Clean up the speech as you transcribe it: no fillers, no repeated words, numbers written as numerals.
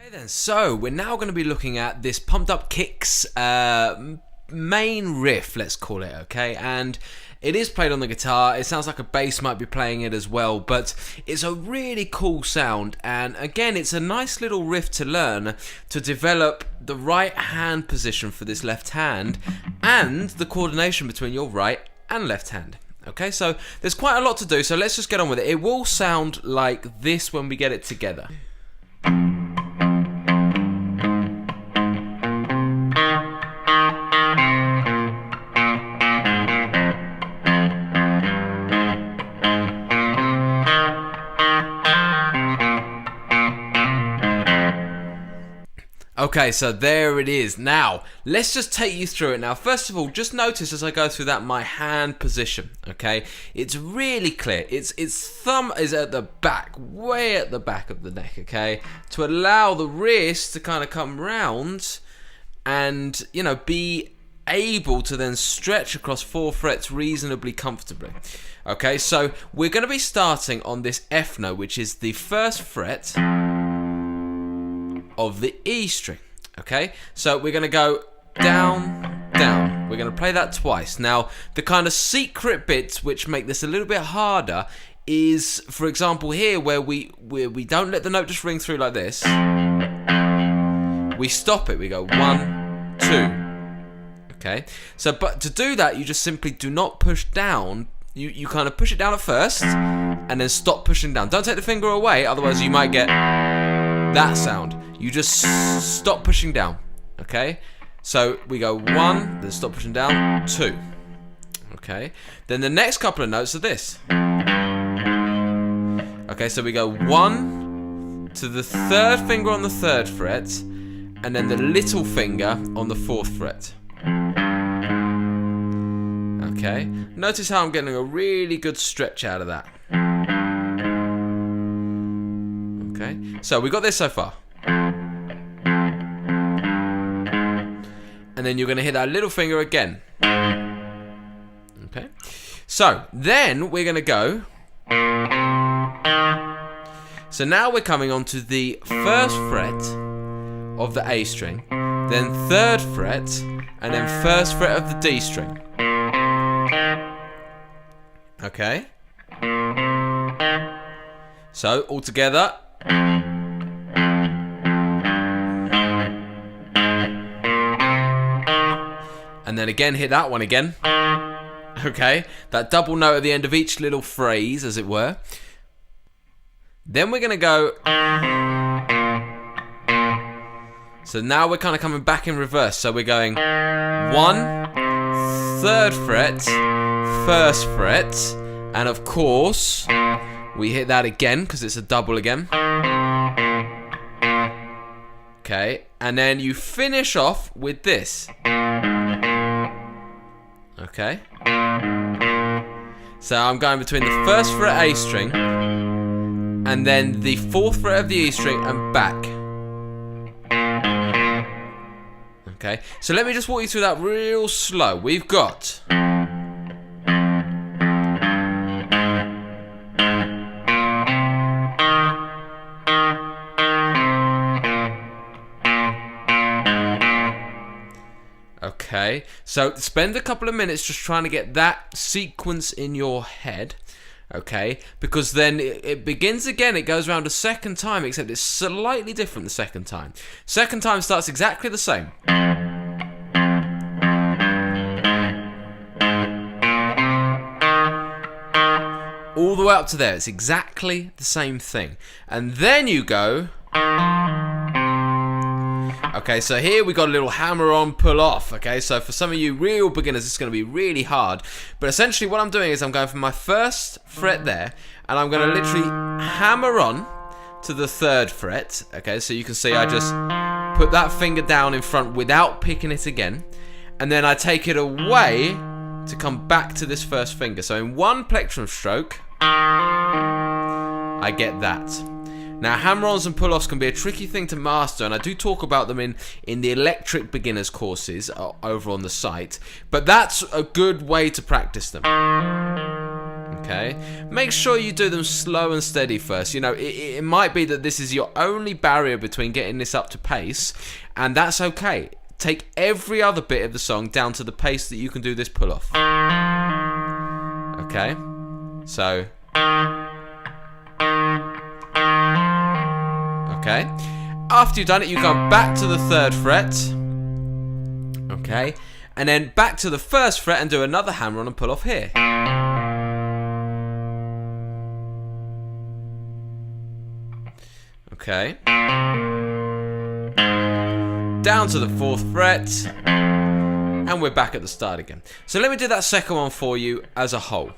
Okay then, so we're now going to be looking at this Pumped Up Kicks main riff, let's call it, okay? And it is played on the guitar. It sounds like a bass might be playing it as well, but it's a really cool sound. And again, it's a nice little riff to learn to develop the right hand position for this left hand and the coordination between your right and left hand. Okay, so there's quite a lot to do, so let's just get on with it. It will sound like this when we get it together. Okay, so there it is. Now, let's just take you through it. Now, first of all, just notice as I go through that my hand position, okay? It's really clear. Its thumb is at the back, way at the back of the neck, okay? To allow the wrist to kind of come round and, you know, be able to then stretch across 4 frets reasonably comfortably. Okay, so we're going to be starting on this F note, which is the first fret of the E string. Okay, so we're going to go down, down. We're going to play that twice. Now, the kind of secret bits which make this a little bit harder is, for example, here where we don't let the note just ring through like this. We stop it. We go 1, 2. Okay, so but to do that, you just simply do not push down. You kind of push it down at first and then stop pushing down. Don't take the finger away, otherwise you might get that sound. You just stop pushing down, okay? So we go 1, then stop pushing down, 2. Okay, then the next couple of notes are this. Okay, so we go 1 to the 3rd finger on the 3rd fret, and then the little finger on the 4th fret. Okay, notice how I'm getting a really good stretch out of that. Okay, so we got this so far. And then you're going to hit that little finger again. Okay, so then we're going to go. So now we're coming on to the 1st fret of the A string, then 3rd fret, and then 1st fret of the D string. Okay, so all together. And then again, hit that one again. Okay, that double note at the end of each little phrase, as it were. Then we're going to go. So now we're kind of coming back in reverse. So we're going 1, 3rd fret, 1st fret, and of course, we hit that again because it's a double again. Okay, and then you finish off with this. Okay, so I'm going between the 1st fret A string and then the 4th fret of the E string and back. Okay, so let me just walk you through that real slow. We've got okay, so spend a couple of minutes just trying to get that sequence in your head, okay, because then it begins again, it goes around a second time, except it's slightly different the second time. Second time starts exactly the same. All the way up to there, it's exactly the same thing. And then you go. Okay, so here we got a little hammer on, pull off. Okay, so for some of you real beginners, it's going to be really hard. But essentially what I'm doing is I'm going from my 1st fret there, and I'm going to literally hammer on to the 3rd fret. Okay, so you can see I just put that finger down in front without picking it again. And then I take it away to come back to this 1st finger. So in one plectrum stroke, I get that. Now, hammer-ons and pull-offs can be a tricky thing to master, and I do talk about them in the electric beginners courses over on the site, but that's a good way to practice them. Okay, make sure you do them slow and steady first. You know, it might be that this is your only barrier between getting this up to pace, and that's okay. Take every other bit of the song down to the pace that you can do this pull off. Okay, so okay, after you've done it, you go back to the 3rd fret, okay, and then back to the 1st fret and do another hammer on and pull off here. Okay, down to the 4th fret, and we're back at the start again. So let me do that second one for you as a whole.